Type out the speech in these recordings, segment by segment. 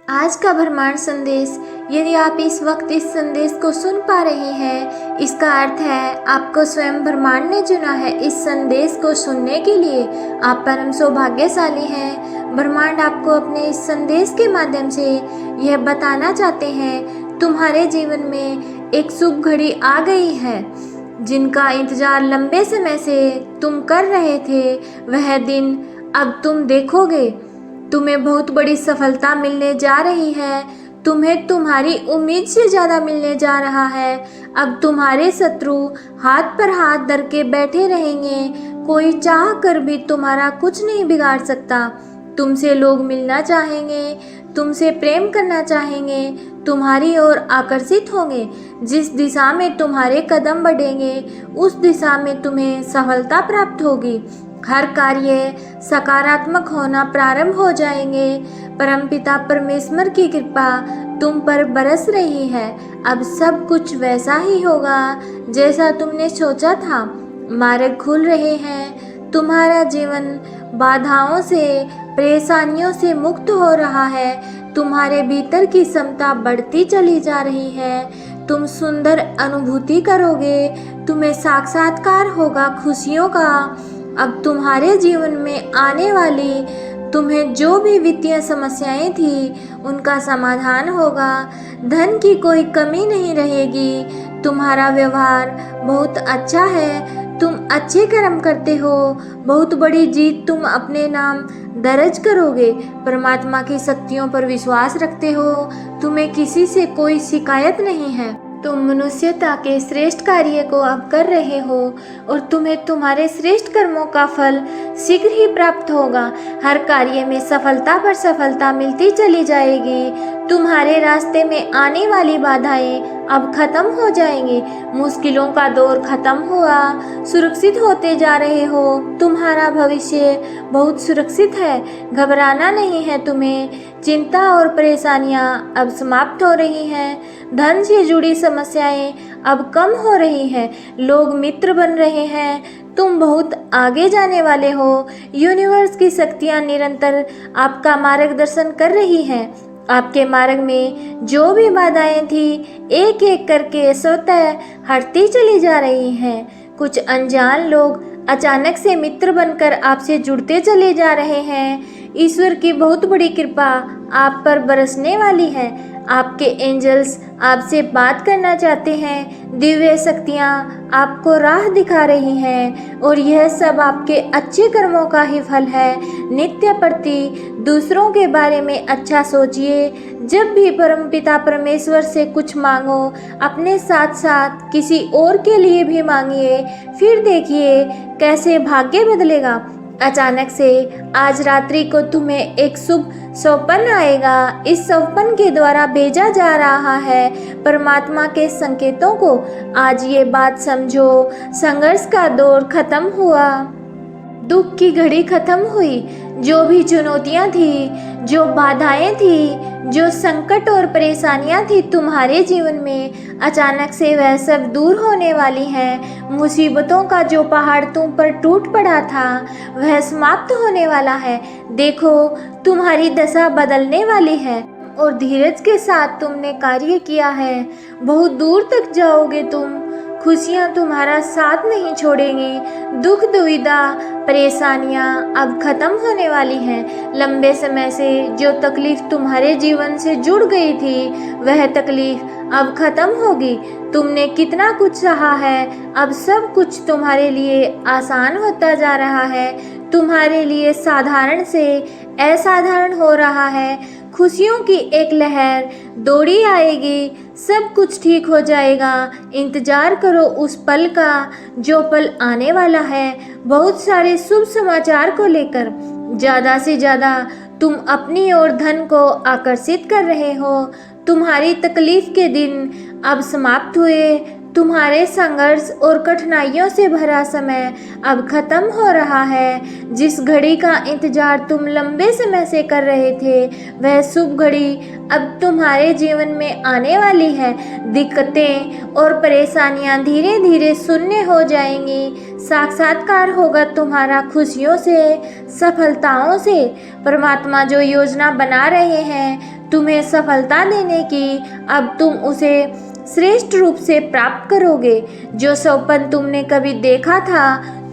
आज का ब्रह्मांड संदेश, यदि आप इस वक्त इस संदेश को सुन पा रहे हैं, इसका अर्थ है आपको स्वयं ब्रह्मांड ने चुना है। इस संदेश को सुनने के लिए आप परम सौभाग्यशाली हैं। ब्रह्मांड आपको अपने इस संदेश के माध्यम से यह बताना चाहते हैं, तुम्हारे जीवन में एक शुभ घड़ी आ गई है, जिनका इंतजार लंबे समय से तुम कर रहे थे। वह दिन अब तुम देखोगे। तुम्हें बहुत बड़ी सफलता मिलने जा रही है। तुम्हें तुम्हारी उम्मीद से ज़्यादा मिलने जा रहा है। अब तुम्हारे शत्रु हाथ पर हाथ धर के बैठे रहेंगे। कोई चाह कर भी तुम्हारा कुछ नहीं बिगाड़ सकता। तुमसे लोग मिलना चाहेंगे, तुमसे प्रेम करना चाहेंगे, तुम्हारी ओर आकर्षित होंगे। जिस दिशा में तुम्हारे कदम बढ़ेंगे, उस दिशा में तुम्हें सफलता प्राप्त होगी। हर कार्य सकारात्मक होना प्रारंभ हो जाएंगे। परमपिता परमेश्वर की कृपा तुम पर बरस रही है। अब सब कुछ वैसा ही होगा जैसा तुमने सोचा था। मार्ग खुल रहे हैं। तुम्हारा जीवन बाधाओं से, परेशानियों से मुक्त हो रहा है। तुम्हारे भीतर की क्षमता बढ़ती चली जा रही है। तुम सुंदर अनुभूति करोगे। तुम्हें साक्षात्कार होगा खुशियों का। अब तुम्हारे जीवन में आने वाली तुम्हें जो भी वित्तीय समस्याएं थी, उनका समाधान होगा। धन की कोई कमी नहीं रहेगी। तुम्हारा व्यवहार बहुत अच्छा है। तुम अच्छे कर्म करते हो। बहुत बड़ी जीत तुम अपने नाम दर्ज करोगे। परमात्मा की शक्तियों पर विश्वास रखते हो। तुम्हें किसी से कोई शिकायत नहीं है। तुम मनुष्यता के श्रेष्ठ कार्य को अब कर रहे हो और तुम्हें तुम्हारे श्रेष्ठ कर्मों का फल शीघ्र ही प्राप्त होगा। हर कार्य में सफलता पर सफलता मिलती चली जाएगी। तुम्हारे रास्ते में आने वाली बाधाएं अब खत्म हो जाएंगी। मुश्किलों का दौर खत्म हुआ। सुरक्षित होते जा रहे हो। तुम्हारा भविष्य बहुत सुरक्षित है। घबराना नहीं है तुम्हें। चिंता और परेशानियां अब समाप्त हो रही हैं। धन से जुड़ी समस्याएं अब कम हो रही हैं। लोग मित्र बन रहे हैं। तुम बहुत आगे जाने वाले हो। यूनिवर्स की शक्तियां निरंतर आपका मार्गदर्शन कर रही हैं। आपके मार्ग में जो भी बाधाएं थी, एक एक करके स्वतः हटती चली जा रही हैं। कुछ अनजान लोग अचानक से मित्र बनकर आपसे जुड़ते चले जा रहे हैं। ईश्वर की बहुत बड़ी कृपा आप पर बरसने वाली है। आपके एंजल्स आपसे बात करना चाहते हैं। दिव्य शक्तियाँ आपको राह दिखा रही हैं और यह सब आपके अच्छे कर्मों का ही फल है। नित्य प्रति दूसरों के बारे में अच्छा सोचिए। जब भी परमपिता परमेश्वर से कुछ मांगो, अपने साथ साथ किसी और के लिए भी मांगिए। फिर देखिए कैसे भाग्य बदलेगा। अचानक से आज रात्रि को तुम्हें एक शुभ सौपन आएगा। इस सौपन के द्वारा भेजा जा रहा है परमात्मा के संकेतों को। आज ये बात समझो, संघर्ष का दौर खत्म हुआ। दुख की घड़ी खत्म हुई। जो भी चुनौतियां थी, जो बाधाएं थी, जो संकट और परेशानियां थी तुम्हारे जीवन में, अचानक से वह सब दूर होने वाली हैं। मुसीबतों का जो पहाड़ तुम पर टूट पड़ा था, वह समाप्त होने वाला है। देखो, तुम्हारी दशा बदलने वाली है और धीरज के साथ तुमने कार्य किया है। बहुत दूर तक जाओगे तुम। खुशियाँ तुम्हारा साथ नहीं छोड़ेंगी। दुख दुविधा परेशानियाँ अब खत्म होने वाली हैं। लंबे समय से जो तकलीफ तुम्हारे जीवन से जुड़ गई थी, वह तकलीफ अब खत्म होगी। तुमने कितना कुछ सहा है, अब सब कुछ तुम्हारे लिए आसान होता जा रहा है। तुम्हारे लिए साधारण से असाधारण हो रहा है। खुशियों की एक लहर दौड़ी आएगी। सब कुछ ठीक हो जाएगा। इंतजार करो उस पल का, जो पल आने वाला है बहुत सारे शुभ समाचार को लेकर। ज़्यादा से ज़्यादा तुम अपनी ओर धन को आकर्षित कर रहे हो। तुम्हारी तकलीफ के दिन अब समाप्त हुए। तुम्हारे संघर्ष और कठिनाइयों से भरा समय अब खत्म हो रहा है। जिस घड़ी का इंतजार तुम लंबे समय से कर रहे थे, वह शुभ घड़ी अब तुम्हारे जीवन में आने वाली है। दिक्कतें और परेशानियां धीरे धीरे शून्य हो जाएंगी। साक्षात्कार होगा तुम्हारा खुशियों से, सफलताओं से। परमात्मा जो योजना बना रहे हैं, तुम्हें सफलता देने की। अब तुम उसे श्रेष्ठ रूप से प्राप्त करोगे। जो सपन तुमने कभी देखा था,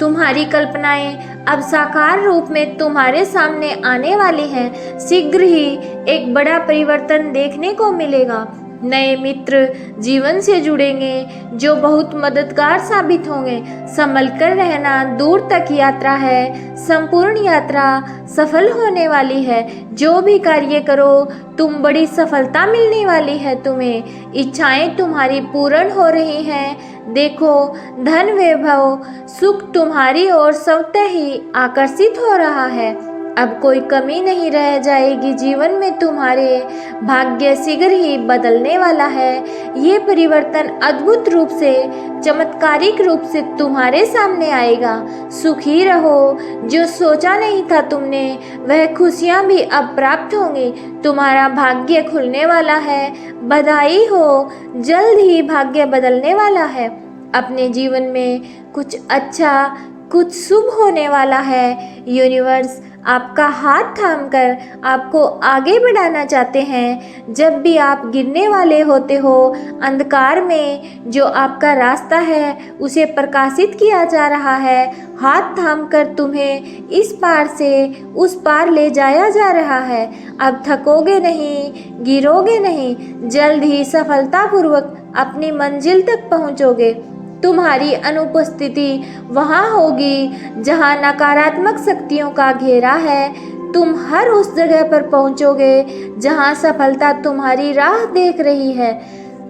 तुम्हारी कल्पनाएं अब साकार रूप में तुम्हारे सामने आने वाली हैं। शीघ्र ही एक बड़ा परिवर्तन देखने को मिलेगा। नए मित्र जीवन से जुड़ेंगे जो बहुत मददगार साबित होंगे। संभल कर रहना, दूर तक यात्रा है, संपूर्ण यात्रा सफल होने वाली है। जो भी कार्य करो तुम बड़ी सफलता मिलने वाली है। तुम्हें इच्छाएं तुम्हारी पूर्ण हो रही हैं। देखो, धन वैभव सुख तुम्हारी ओर स्वतः ही आकर्षित हो रहा है। अब कोई कमी नहीं रह जाएगी। जीवन में तुम्हारे भाग्य शीघ्र ही बदलने वाला है। ये परिवर्तन अद्भुत रूप से, चमत्कारिक रूप से तुम्हारे सामने आएगा। सुखी रहो। जो सोचा नहीं था तुमने, वह खुशियाँ भी अब प्राप्त होंगी। तुम्हारा भाग्य खुलने वाला है। बधाई हो, जल्द ही भाग्य बदलने वाला है। अपने जीवन में कुछ अच्छा, कुछ शुभ होने वाला है। यूनिवर्स आपका हाथ थामकर आपको आगे बढ़ाना चाहते हैं। जब भी आप गिरने वाले होते हो, अंधकार में जो आपका रास्ता है उसे प्रकाशित किया जा रहा है। हाथ थामकर तुम्हें इस पार से उस पार ले जाया जा रहा है। अब थकोगे नहीं, गिरोगे नहीं। जल्द ही सफलतापूर्वक अपनी मंजिल तक पहुंचोगे। तुम्हारी अनुपस्थिति वहाँ होगी जहाँ नकारात्मक शक्तियों का घेरा है। तुम हर उस जगह पर पहुँचोगे जहाँ सफलता तुम्हारी राह देख रही है।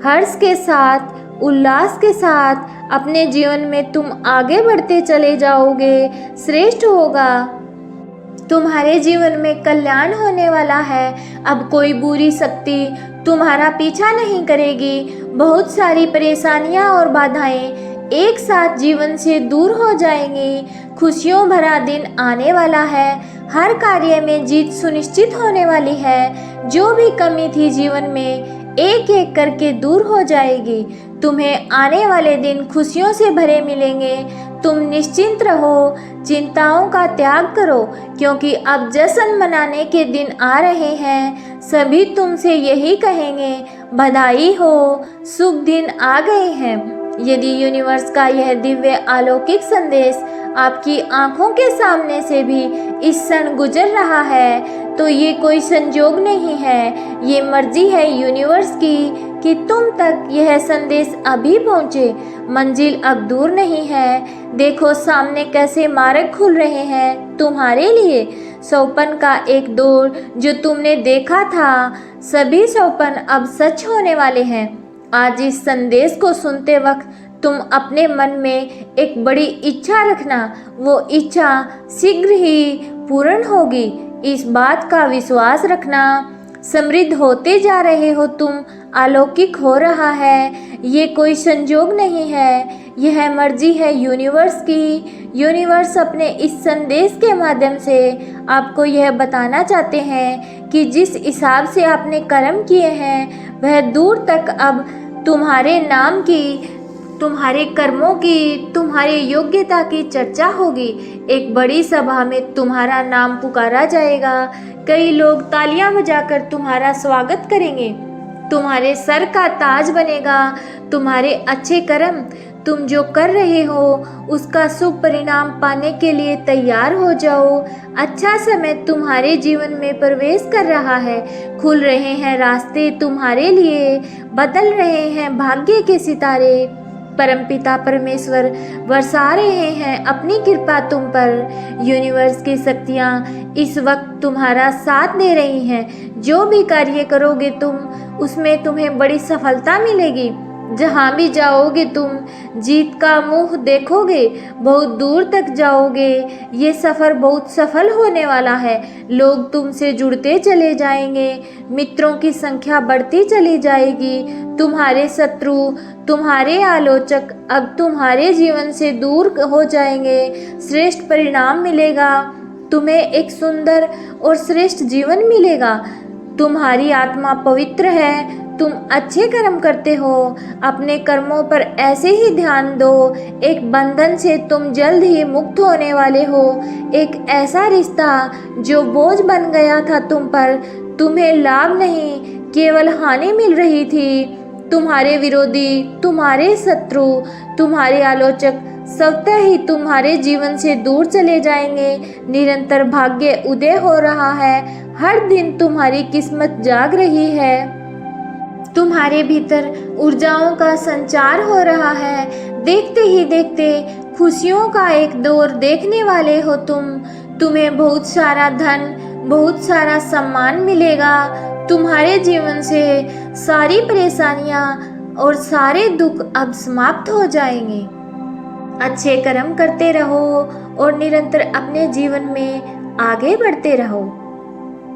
हर्ष के साथ, उल्लास के साथ अपने जीवन में तुम आगे बढ़ते चले जाओगे। श्रेष्ठ होगा। तुम्हारे जीवन में कल्याण होने वाला है। अब कोई बुरी शक्ति तुम्हारा पीछा नहीं करेगी। बहुत सारी परेशानियां और बाधाएं एक साथ जीवन से दूर हो जाएंगी। खुशियों भरा दिन आने वाला है। हर कार्य में जीत सुनिश्चित होने वाली है। जो भी कमी थी जीवन में, एक एक करके दूर हो जाएगी। तुम्हें आने वाले दिन खुशियों से भरे मिलेंगे। तुम निश्चिंत रहो, चिंताओं का त्याग करो, क्योंकि अब जश्न मनाने के दिन आ रहे हैं। सभी तुमसे यही कहेंगे, बधाई हो, शुभ दिन आ गए हैं। यदि यूनिवर्स का यह दिव्य अलौकिक संदेश आपकी आंखों के सामने से भी इस क्षण गुजर रहा है, तो ये कोई संजोग नहीं है। ये मर्जी है यूनिवर्स की कि तुम तक यह संदेश अभी पहुँचे। मंजिल अब दूर नहीं है। देखो सामने कैसे मार्ग खुल रहे हैं तुम्हारे लिए। सौपन का एक दौर जो तुमने देखा था, सभी सौपन अब सच होने वाले हैं। आज इस संदेश को सुनते वक्त तुम अपने मन में एक बड़ी इच्छा रखना। वो इच्छा शीघ्र ही पूर्ण होगी। इस बात का विश्वास रखना। समृद्ध होते जा रहे हो तुम। अलौकिक हो रहा है। ये कोई संजोग नहीं है, यह मर्जी है यूनिवर्स की। यूनिवर्स अपने इस संदेश के माध्यम से आपको यह बताना चाहते हैं कि जिस हिसाब से आपने कर्म किए हैं, वह दूर तक अब तुम्हारे नाम की, तुम्हारे कर्मों की, तुम्हारे योग्यता की चर्चा होगी। एक बड़ी सभा में तुम्हारा नाम पुकारा जाएगा। कई लोग तालियां बजाकर तुम्हारा स्वागत करेंगे। तुम्हारे सर का ताज बनेगा। तुम्हारे अच्छे कर्म, तुम जो कर रहे हो उसका शुभ परिणाम पाने के लिए तैयार हो जाओ। अच्छा समय तुम्हारे जीवन में प्रवेश कर रहा है। खुल रहे हैं रास्ते तुम्हारे लिए। बदल रहे हैं भाग्य के सितारे। परमपिता परमेश्वर बरसा रहे हैं अपनी कृपा तुम पर। यूनिवर्स की शक्तियाँ इस वक्त तुम्हारा साथ दे रही हैं। जो भी कार्य करोगे तुम, उसमें तुम्हें बड़ी सफलता मिलेगी। जहाँ भी जाओगे तुम जीत का मुंह देखोगे। बहुत दूर तक जाओगे। ये सफ़र बहुत सफल होने वाला है। लोग तुमसे जुड़ते चले जाएंगे। मित्रों की संख्या बढ़ती चली जाएगी। तुम्हारे शत्रु, तुम्हारे आलोचक अब तुम्हारे जीवन से दूर हो जाएंगे। श्रेष्ठ परिणाम मिलेगा। तुम्हें एक सुंदर और श्रेष्ठ जीवन मिलेगा। तुम्हारी आत्मा पवित्र है। तुम अच्छे कर्म करते हो। अपने कर्मों पर ऐसे ही ध्यान दो। एक बंधन से तुम जल्द ही मुक्त होने वाले हो। एक ऐसा रिश्ता जो बोझ बन गया था तुम पर, तुम्हें लाभ नहीं केवल हानि मिल रही थी। तुम्हारे विरोधी, तुम्हारे शत्रु, तुम्हारे आलोचक स्वतः ही तुम्हारे जीवन से दूर चले जाएंगे। निरंतर भाग्य उदय हो रहा है, हर दिन तुम्हारी किस्मत जाग रही है। तुम्हारे भीतर ऊर्जाओं का संचार हो रहा है। देखते ही देखते खुशियों का एक दौर देखने वाले हो तुम। तुम्हें बहुत सारा धन, बहुत सारा सम्मान मिलेगा। तुम्हारे जीवन से सारी परेशानियां और सारे दुख अब समाप्त हो जाएंगे। अच्छे कर्म करते रहो और निरंतर अपने जीवन में आगे बढ़ते रहो।